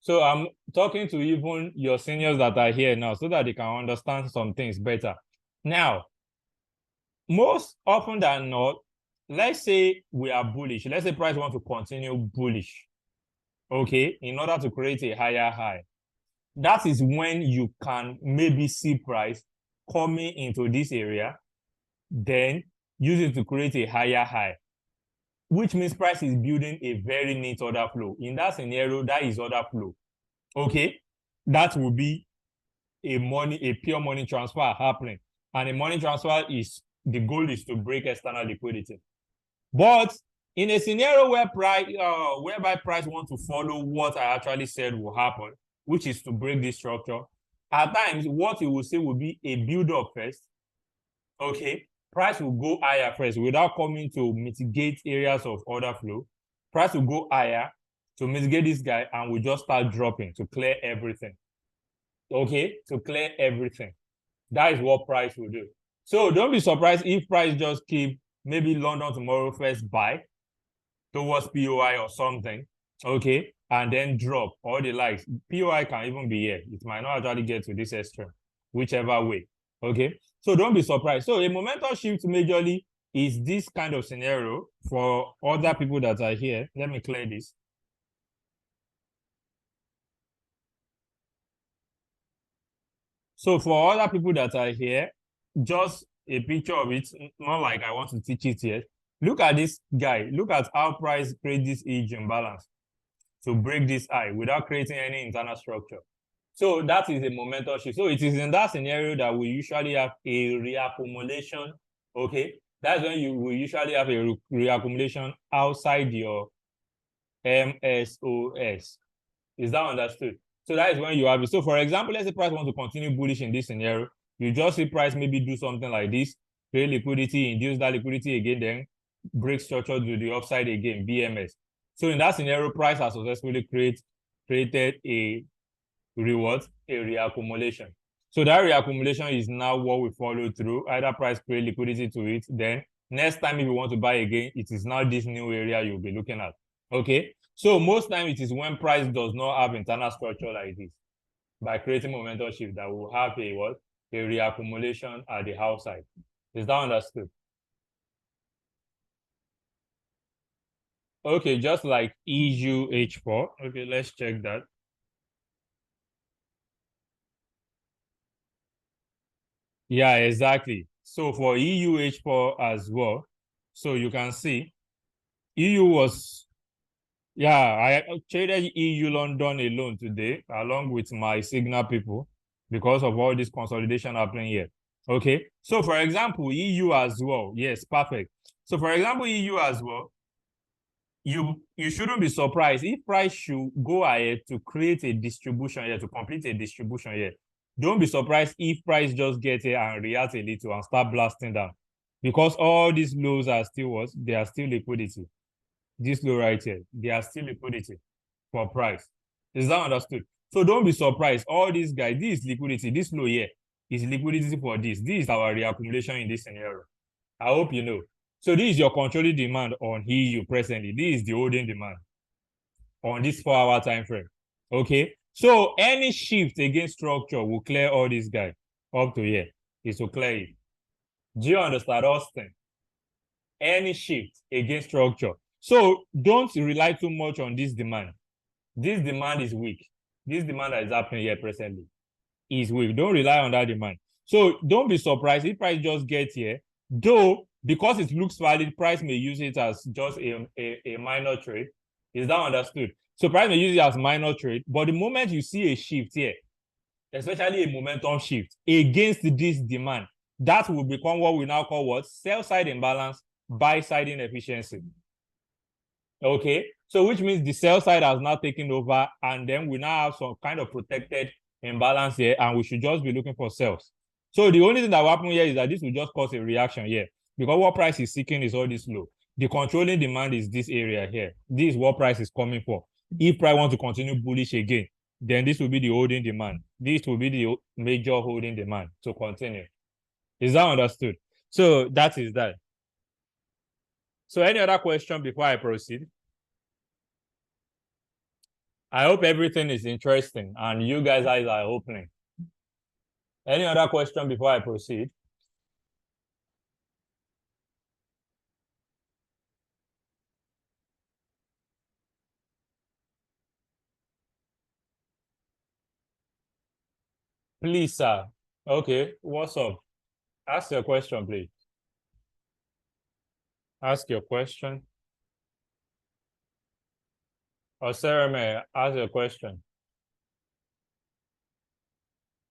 So I'm talking to even your seniors that are here now so that they can understand some things better. Now, most often than not, let's say we are bullish. Let's say price wants to continue bullish, okay, in order to create a higher high. That is when you can maybe see price coming into this area, then use it to create a higher high, which means price is building a very neat order flow. In that scenario, that is order flow. Okay, that will be a pure money transfer happening. And a money transfer is, the goal is to break external liquidity. But in a scenario where whereby price wants to follow what I actually said will happen, which is to break this structure, at times what you will see will be a build-up first. Okay, price will go higher first without coming to mitigate areas of order flow. Price will go higher to mitigate this guy and will just start dropping to clear everything. Okay, to clear everything. That is what price will do. So don't be surprised if price just keep maybe London tomorrow first buy towards POI or something, okay, and then drop all the likes. POI can even be here. It might not actually get to this extreme, whichever way, okay? So don't be surprised. So a momentum shift majorly is this kind of scenario for other people that are here. Let me clear this. So for other people that are here, just a picture of it, not like I want to teach it yet. Look at this guy. Look at how price creates this edge imbalance to break this high without creating any internal structure. So that is a momentum shift. So it is in that scenario that we usually have a reaccumulation. Okay, that's when you will usually have a reaccumulation outside your MSOS. Is that understood? So that is when you have it. So for example, let's say price wants to continue bullish in this scenario. You just see price maybe do something like this, create liquidity, induce that liquidity again, then break structure to the upside again, BMS. So in that scenario, price has successfully created a reward, a reaccumulation. So that reaccumulation is now what we follow through. Either price create liquidity to it, then next time if you want to buy again, it is now this new area you'll be looking at. Okay, so most time it is when price does not have internal structure like this, by creating momentum shift, that will have a what? A reaccumulation at the outside. Is that understood? Okay, just like EU H4. Okay, let's check that. Yeah, exactly. So for EU H4 as well, so you can see EU was, yeah, I traded EU London alone today, along with my Signal people, because of all this consolidation happening here. Okay, so for example, EU as well. Yes, perfect. So for example, EU as well, you shouldn't be surprised if price should go ahead to create a distribution here, to complete a distribution here. Don't be surprised if price just get here and react a little and start blasting down, because all these lows are still what? They are still liquidity. This low right here, they are still liquidity for price. Is that understood? So don't be surprised. All these guys, this is liquidity. This low here is liquidity for this. This is our reaccumulation in this scenario. I hope you know. So this is your controlling demand on EU presently. This is the holding demand on this 4-hour time frame. Okay. So any shift against structure will clear all these guys up to here. It will clear it. Do you understand, Austin? Any shift against structure. So don't rely too much on this demand. This demand is weak. This demand that is happening here presently is weak. Don't rely on that demand. So don't be surprised if price just gets here, though, because it looks valid, price may use it as just a minor trade. Is that understood? So price may use it as minor trade, but the moment you see a shift here, especially a momentum shift against this demand, that will become what we now call what? Sell side imbalance, buy side inefficiency. Okay, so which means the sell side has now taken over, and then we now have some kind of protected imbalance here, and we should just be looking for sales. So the only thing that will happen here is that this will just cause a reaction here, because what price is seeking is all this low. The controlling demand is this area here. This is what price is coming for. If price wants to continue bullish again, then this will be the holding demand. This will be the major holding demand to continue. Is that understood? So that is that. So any other question before I proceed? I hope everything is interesting and you guys' eyes are opening. Any other question before I proceed? Please, sir. Okay, what's up? Ask your question, please. Ask your question. Or Sarah, may I ask your question?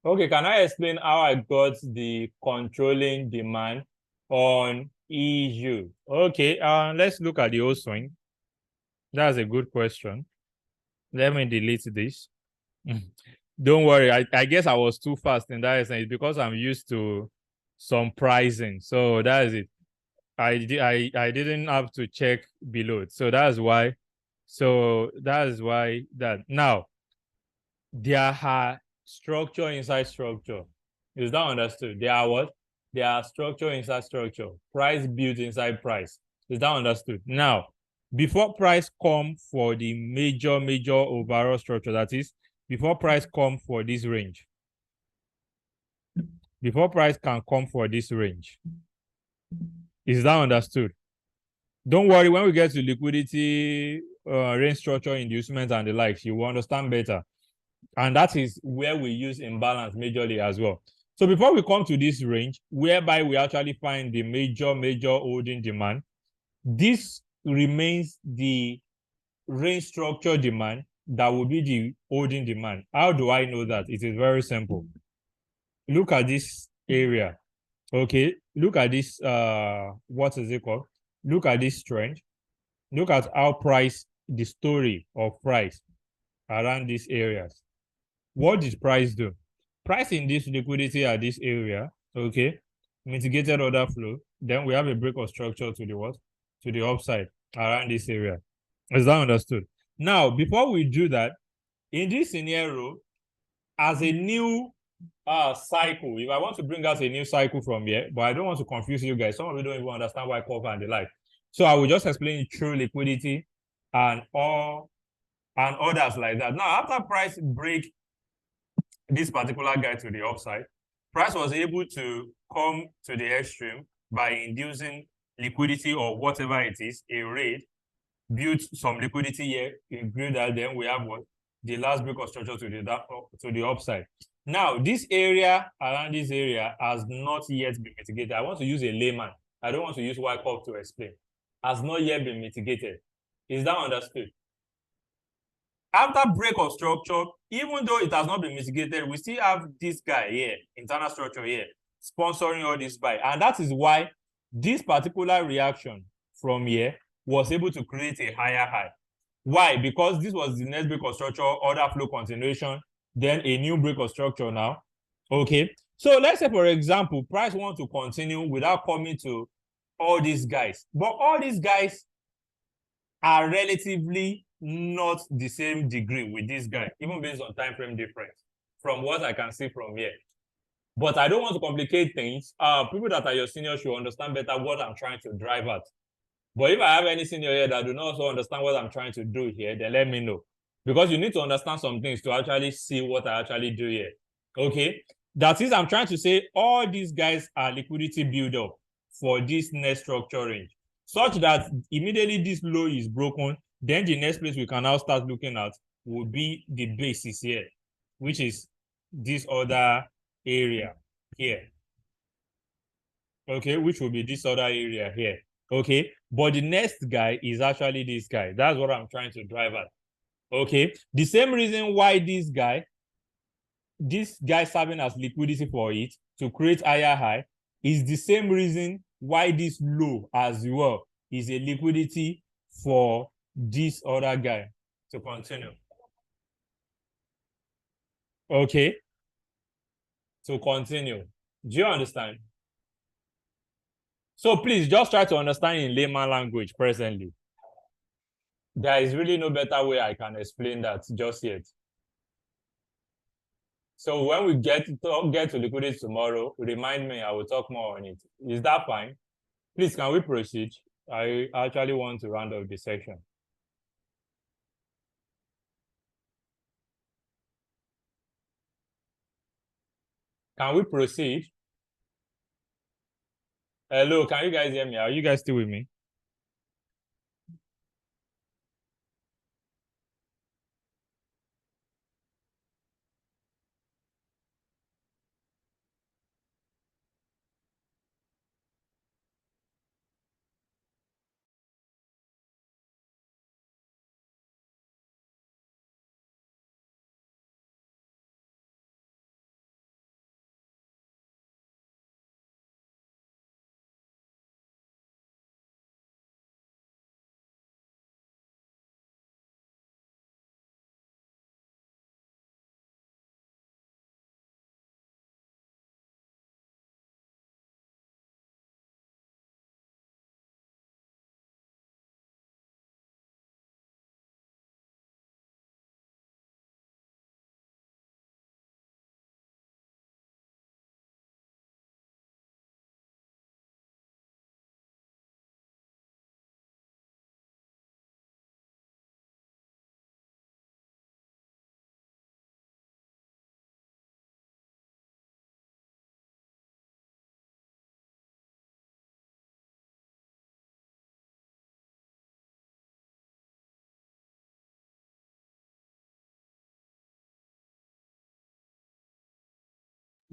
Okay, can I explain how I got the controlling demand on EU? Okay, let's look at the whole swing. That's a good question. Let me delete this. Don't worry, I guess I was too fast in that sense because I'm used to some pricing. So that is it. I didn't have to check below. So that's why. So that is why that now there are structure inside structure. Is that understood? There are what? There are structure inside structure. Price built inside price. Is that understood? Now, before price come for the major overall structure, that is, before price come for this range, before price can come for this range, is that understood? Don't worry, when we get to liquidity, range structure, inducement, and the likes, you will understand better. And that is where we use imbalance majorly as well. So before we come to this range, whereby we actually find the major holding demand, this remains the range structure demand that will be the holding demand. How do I know that? It is very simple. Look at this area. Okay, look at this, what is it called? Look at this trend. Look at how price, the story of price around these areas. What did price do? Price in this liquidity at this area, okay, mitigated order flow. Then we have a break of structure to the what? To the upside around this area. Is that understood? Now, before we do that, in this scenario, as a new cycle, if I want to bring out a new cycle from here, but I don't want to confuse you guys. Some of you don't even understand why cover and the like. So I will just explain true liquidity and all and others like that. Now, after price break this particular guy to the upside, price was able to come to the extreme by inducing liquidity or whatever it is, a raid, build some liquidity here, include that, then we have what? The last break of structure to the upside. Now, this area around this area has not yet been mitigated. I want to use a layman. I don't want to use Wyckoff to explain. Has not yet been mitigated. Is that understood? After break of structure, even though it has not been mitigated, we still have this guy here, internal structure here, sponsoring all this buy. And that is why this particular reaction from here was able to create a higher high. Why? Because this was the next break of structure, order flow continuation, then a new break of structure now. Okay. So let's say, for example, price wants to continue without coming to all these guys. But all these guys are relatively not the same degree with this guy, even based on time frame difference, from what I can see from here. But I don't want to complicate things. People that are your seniors should understand better what I'm trying to drive at. But if I have any senior here that do not also understand what I'm trying to do here, then let me know. Because you need to understand some things to actually see what I actually do here. Okay? That is, I'm trying to say all these guys are liquidity build-up for this next structure range, such that immediately this low is broken, then the next place we can now start looking at will be the basis here, which is this other area here. Okay, which will be this other area here. Okay, but the next guy is actually this guy. That's what I'm trying to drive at. Okay, the same reason why this guy serving as liquidity for it to create higher high is the same reason why this low as well is a liquidity for this other guy to continue. Okay, to continue. Do you understand? So please just try to understand in layman language presently. There is really no better way I can explain that just yet. So when we get to liquidity tomorrow, remind me, I will talk more on it. Is that fine? Please, can we proceed? I actually want to round up the section. Can we proceed? Hello, can you guys hear me? Are you guys still with me?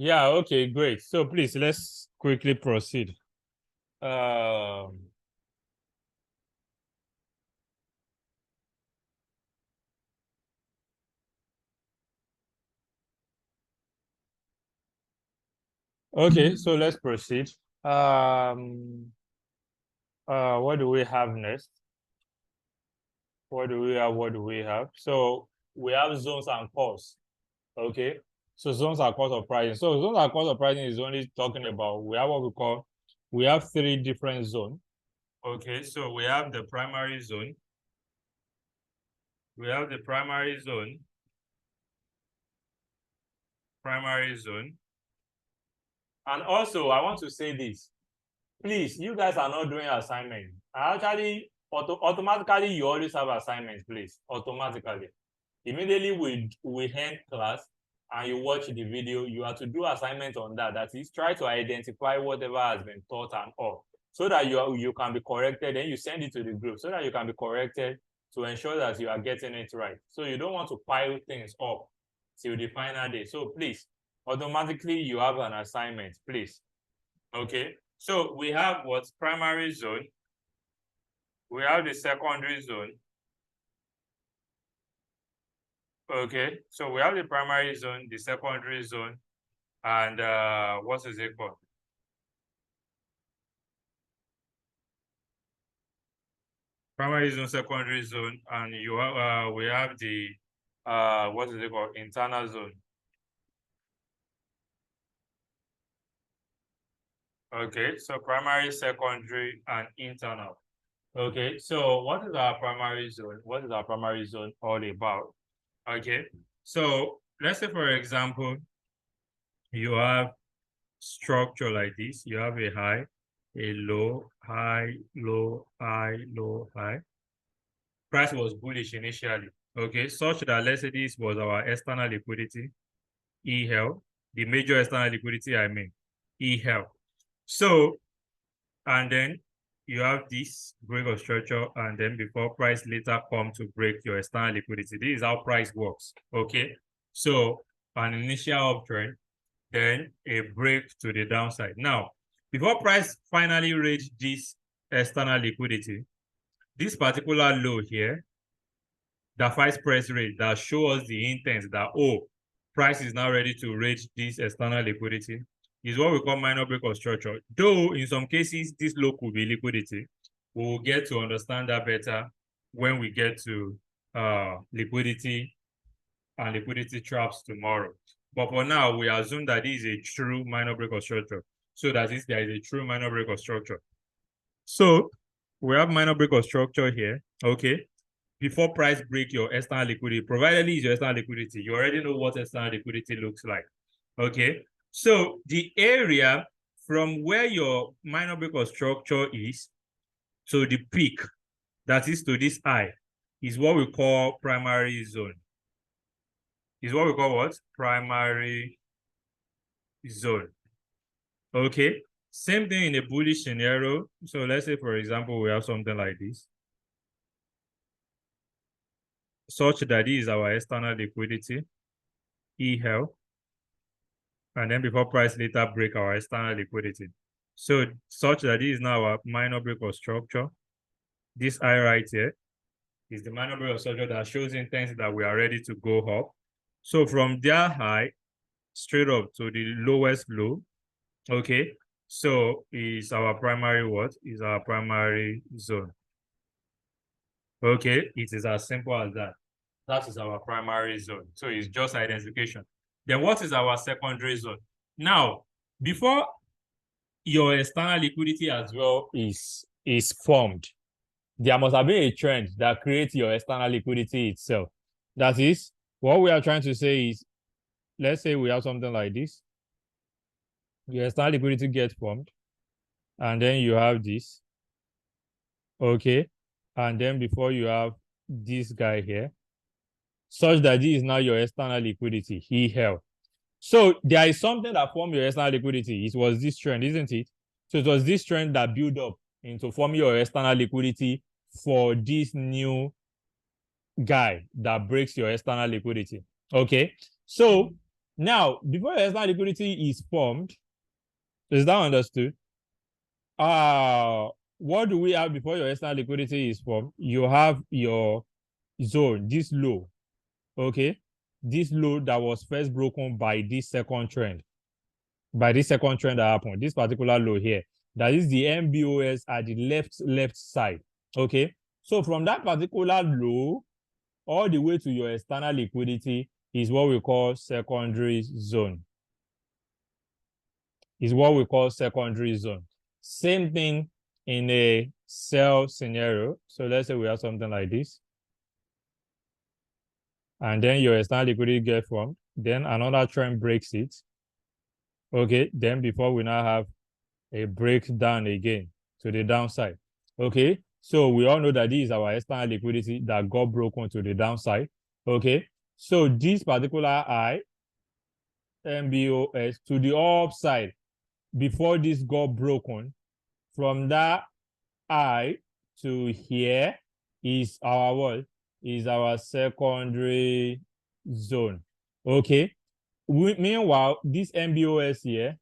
Yeah, okay, great. So please let's quickly proceed. Okay, so let's proceed. What do we have next? What do we have? What do we have? So we have zones and cores. Okay. So zones are cores of pricing. So zones are cores of pricing is only talking about we have what we call we have three different zones. Okay, so we have the primary zone. We have the primary zone. Primary zone. And also I want to say this. Please, you guys are not doing assignment. Actually, automatically you always have assignments, please. Automatically. Immediately we end class and you watch the video, you have to do assignment on that. That is, try to identify whatever has been taught and all, so that you can be corrected. Then you send it to the group so that you can be corrected to ensure that you are getting it right. So you don't want to pile things up till the final day. So please, automatically you have an assignment, please. Okay. So we have what's primary zone. We have the secondary zone. Okay, so we have the primary zone, the secondary zone, and what is it called? Primary zone, secondary zone, and you have we have the what is it called? Internal zone. Okay, so primary, secondary, and internal. Okay, so what is our primary zone? What is our primary zone all about? Okay, so let's say for example, you have structure like this. You have a high, a low, high, low, high, low, high. Price was bullish initially, okay, such that let's say this was our external liquidity, EL, the major external liquidity, EL. So, and then you have this break of structure, and then before price later come to break your external liquidity. This is how price works, okay? So, an initial uptrend, then a break to the downside. Now, before price finally reach this external liquidity, this particular low here, that price press rate that shows the intent that, oh, price is now ready to reach this external liquidity, is what we call minor break of structure. Though in some cases, this low could be liquidity. We will get to understand that better when we get to liquidity and liquidity traps tomorrow. But for now, we assume that this is a true minor break of structure. So that is, there is a true minor break of structure. So we have minor break of structure here, okay? Before price break your external liquidity, provided is your external liquidity, you already know what external liquidity looks like, okay? So the area from where your minor break of structure is to the peak, that is to this high, is what we call primary zone. Is what we call what? Primary zone. Okay. Same thing in a bullish scenario. So let's say, for example, we have something like this, such that this is our external liquidity, EL, and then before price later break our external liquidity. So such that this is now our minor break of structure. This I right here is the minor break of structure that shows intensity that we are ready to go up. So from their high straight up to the lowest low, okay, so is our primary what? Is our primary zone. Okay, it is as simple as that. That is our primary zone. So it's just identification. Then what is our secondary zone? Now, before your external liquidity as well is formed, there must have been a trend that creates your external liquidity itself. That is, what we are trying to say is, let's say we have something like this. Your external liquidity gets formed, and then you have this. Okay. And then before you have this guy here, such that this is now your external liquidity, he held. So there is something that formed your external liquidity. It was this trend, isn't it? So it was this trend that built up into forming your external liquidity for this new guy that breaks your external liquidity. Okay. So now, before your external liquidity is formed, is that understood? What do we have before your external liquidity is formed? You have your zone, this low. Okay. This low that was first broken by this second trend. By this second trend that happened, this particular low here, that is the MBOS at the left side. Okay. So from that particular low all the way to your external liquidity is what we call secondary zone. Is what we call secondary zone. Same thing in a sell scenario. So let's say we have something like this. And then your external liquidity gets formed. Then another trend breaks it. Okay. Then before we now have a breakdown again to the downside. Okay. So we all know that this is our external liquidity that got broken to the downside. Okay. So this particular high, MBOS, to the upside before this got broken, from that high to here is our what? Is our secondary zone. Okay. Meanwhile, this MBOS here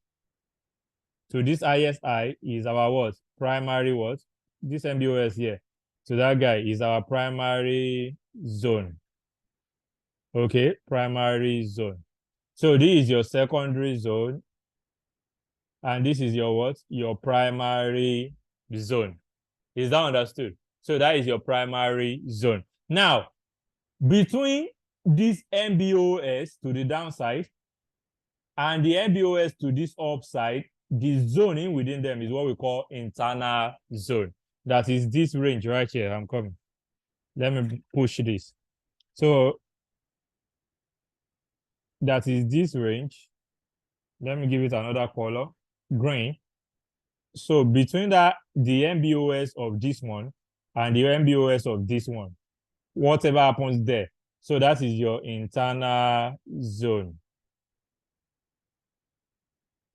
to this ISI is our what? Primary what? This MBOS here to that guy is our primary zone. Okay, primary zone. So this is your secondary zone. And this is your what? Your primary zone. Is that understood? So that is your primary zone. Now, between this MBOS to the downside and the MBOS to this upside, the zoning within them is what we call internal zone. That is this range right here. I'm coming. Let me push this. So that is this range. Let me give it another color, green. So between that, the MBOS of this one and the MBOS of this one, whatever happens there. So that is your internal zone.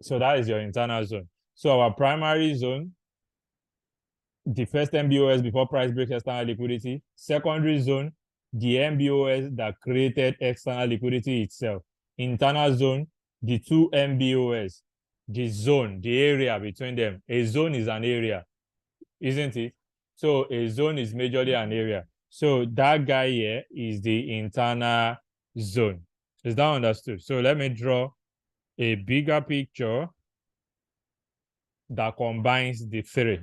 So that is your internal zone. So our primary zone, the first MBOS before price breaks external liquidity. Secondary zone, the MBOS that created external liquidity itself. Internal zone, the two MBOS, the zone, the area between them. A zone is an area, isn't it? So a zone is majorly an area. So that guy here is the internal zone. Is that understood? So let me draw a bigger picture that combines the three.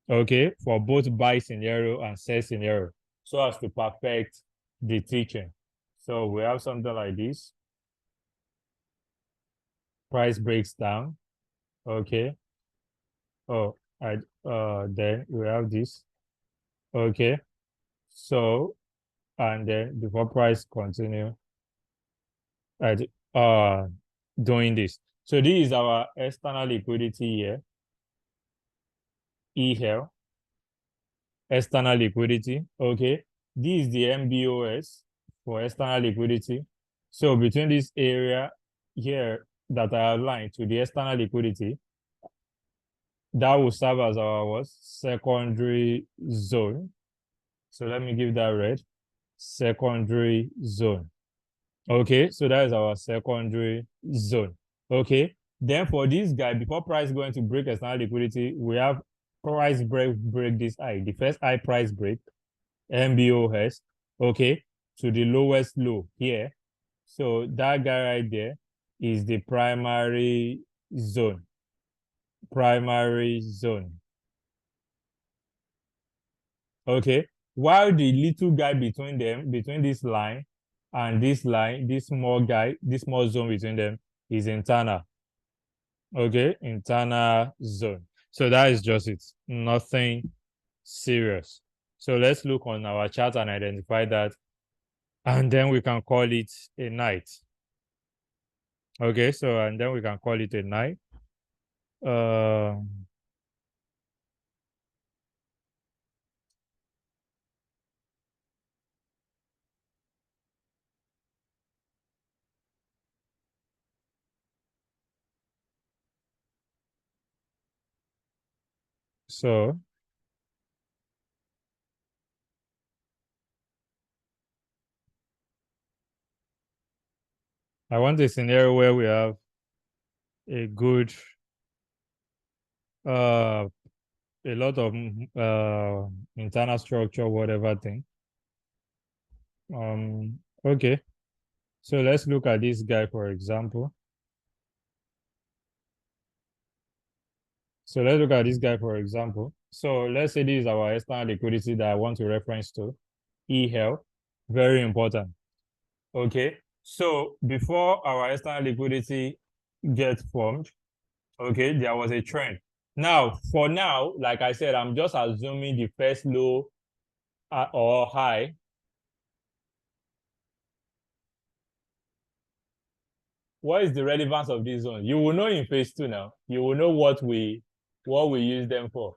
Okay, for both buy scenario and sell scenario, so as to perfect the teaching. So we have something like this. Price breaks down. Okay. Oh, then we have this. Okay. So, and then before price continue, doing this. So this is our external liquidity here. EL, external liquidity. Okay. This is the MBOS for external liquidity. So between this area here that I outlined to the external liquidity, that will serve as our what? Secondary zone. So let me give that red. Secondary zone. Okay, so that is our secondary zone. Okay, then for this guy, before price going to break external liquidity, we have price break this high. The first high price break, MBOS, okay, to the lowest low here. So that guy right there is the primary zone. Primary zone. Okay, while the little guy between them, between this line and this line, this small guy, this small zone between them is internal. Okay, internal zone. So that is just it. Nothing serious. So let's look on our chart and identify that. And then we can call it a night. Okay, so and then we can call it a night. Uh, so I want a scenario where we have a good a lot of internal structure, whatever thing. Okay. So let's look at this guy, for example. So let's look at this guy, for example. So let's say this is our external liquidity that I want to reference to, EHEL, very important. Okay. So before our external liquidity gets formed, okay, there was a trend. Now, for now, like I said, I'm just assuming the first low or high. What is the relevance of this zone? You will know in phase two now. You will know what we use them for.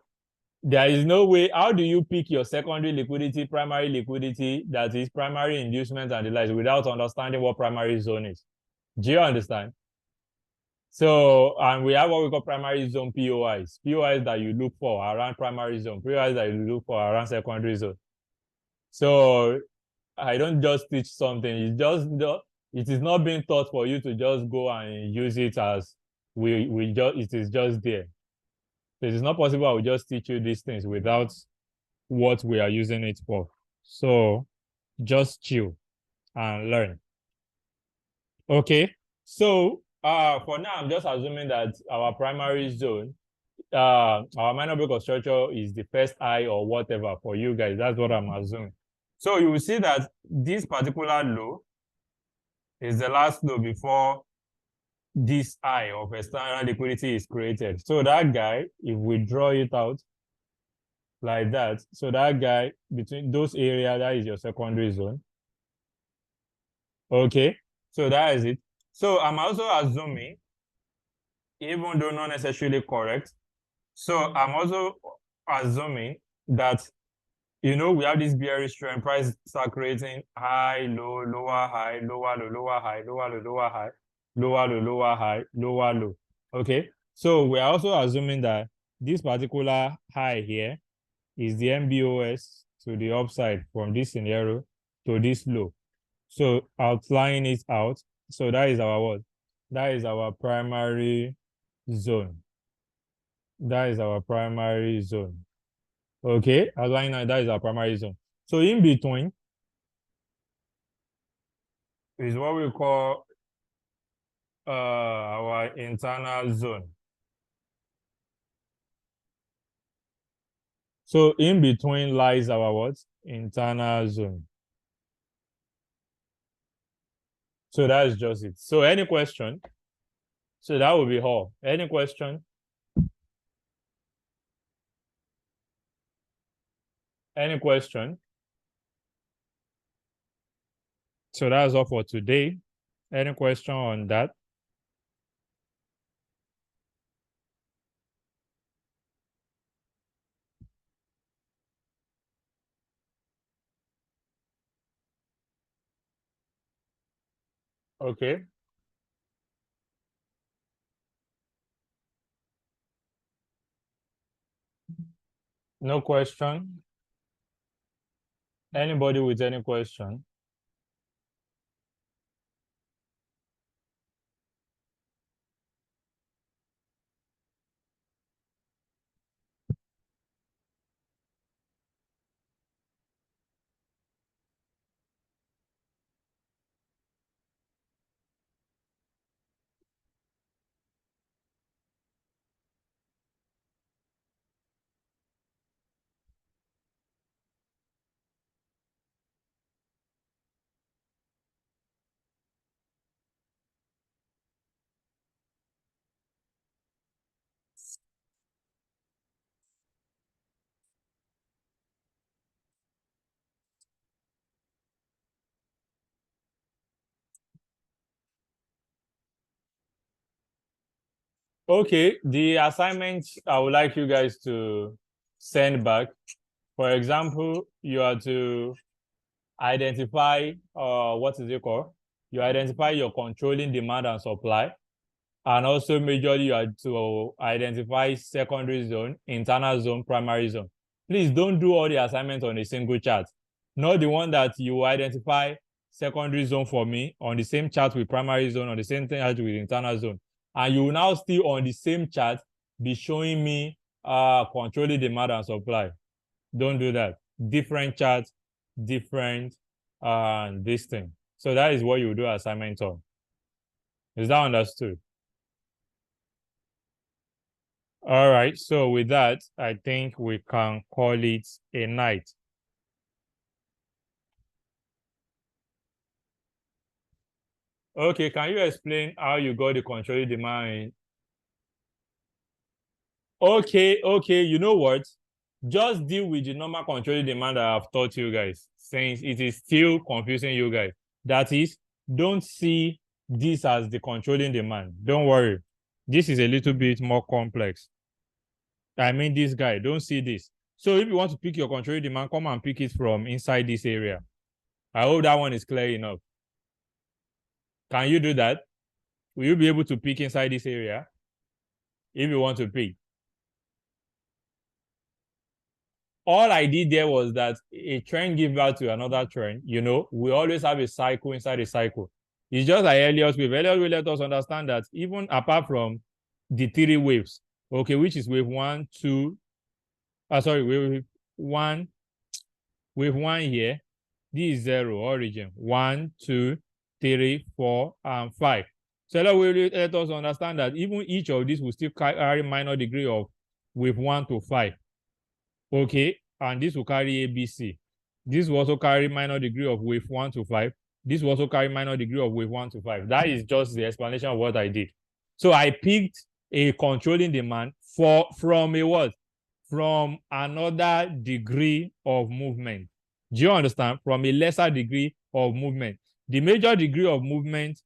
There is no way. How do you pick your secondary liquidity, primary liquidity, that is primary inducement and the likes, without understanding what primary zone is? Do you understand? So, and we have what we call primary zone POIs. POIs that you look for around primary zone, POIs that you look for around secondary zone. So I don't just teach something. It is not being taught for you to just go and use it as we just it is just there. It is not possible I will just teach you these things without what we are using it for. So just chill and learn. Okay. So for now, I'm just assuming that our primary zone, our minor break of structure is the first eye or whatever for you guys. That's what I'm assuming. So you will see that this particular low is the last low before this eye of external liquidity is created. So that guy, if we draw it out like that, so that guy between those areas, that is your secondary zone. Okay, so that is it. So I'm also assuming, even though not necessarily correct, so I'm also assuming that we have this bearish trend, price start creating high, low, lower, high, lower, low, lower, high, lower, low, lower, high, lower, low, lower, high, lower, low. Okay. So we're also assuming that this particular high here is the MBOS to the upside from this scenario to this low. So outline it out. So that is our what? That is our primary zone. That is our primary zone. Okay, outline that is our primary zone. So in between is what we call our internal zone. So in between lies our what? Internal zone. So that is just it. So any question? So that will be all. Any question? Any question? So that's all for today. Any question on that? Okay. No question? Anybody with any question? Okay, the assignment I would like you guys to send back. For example, you are to identify what is it called? You identify your controlling demand and supply, and also majorly you are to identify secondary zone, internal zone, primary zone. Please don't do all the assignments on a single chart. Not the one that you identify secondary zone for me on the same chart with primary zone, on the same chart with internal zone. And you will now still on the same chart be showing me controlling demand and supply. Don't do that. Different charts, different this thing. So that is what you do assignment on. Is that understood? All right. So with that, I think we can call it a night. Okay, can you explain how you got the controlling demand? Okay, you know what? Just deal with the normal controlling demand that I've taught you guys, since it is still confusing you guys. That is, don't see this as the controlling demand. Don't worry. This is a little bit more complex. I mean, this guy, don't see this. So if you want to pick your controlling demand, come and pick it from inside this area. I hope that one is clear enough. Can you do that? Will you be able to pick inside this area if you want to pick? All I did there was that a trend give birth to another trend. You know, we always have a cycle inside a cycle. It's just like Elliott wave. Elliott will let us understand that even apart from the three waves, okay, which is wave one, two, sorry, one, wave one here. This is zero origin. 1, 2, 3, 4, and 5. So that will let us understand that even each of these will still carry minor degree of wave 1 to 5. Okay, and this will carry ABC. This will also carry minor degree of wave 1 to 5. This will also carry minor degree of wave 1 to 5. That is just the explanation of what I did. So I picked a controlling demand from a what? From another degree of movement. Do you understand? From a lesser degree of movement. The major degree of movement,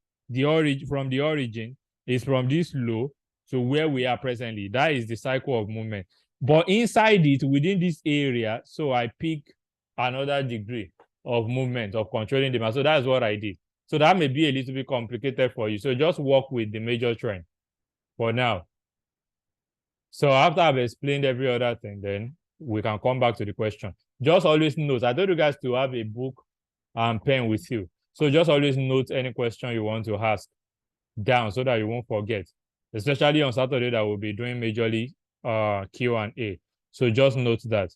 from the origin, is from this low to where we are presently. That is the cycle of movement. But inside it, within this area, so I pick another degree of movement, of controlling demand. So that's what I did. So that may be a little bit complicated for you. So just work with the major trend for now. So after I've explained every other thing, then we can come back to the question. Just always note, I told you guys to have a book and pen with you. So just always note any question you want to ask down so that you won't forget. Especially on Saturday that we'll be doing majorly Q&A. So just note that.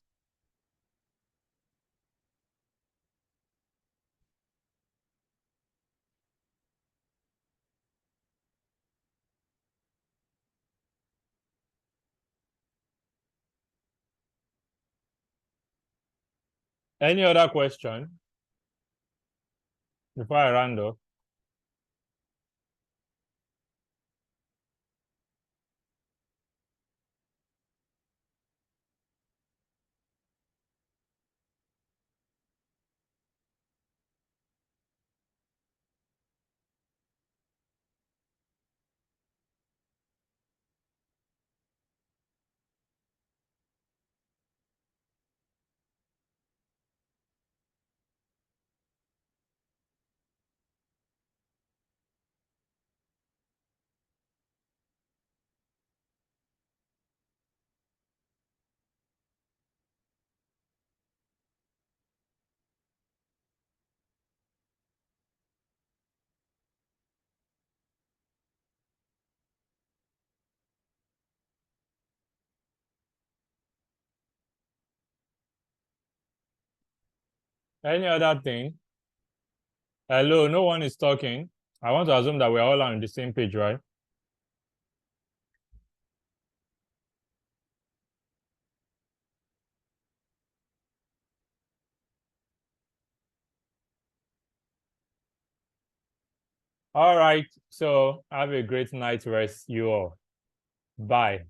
Any other question before I round up? Any other thing? Hello, no one is talking. I want to assume that we're all on the same page, right? All right. So have a great night rest, you all. Bye.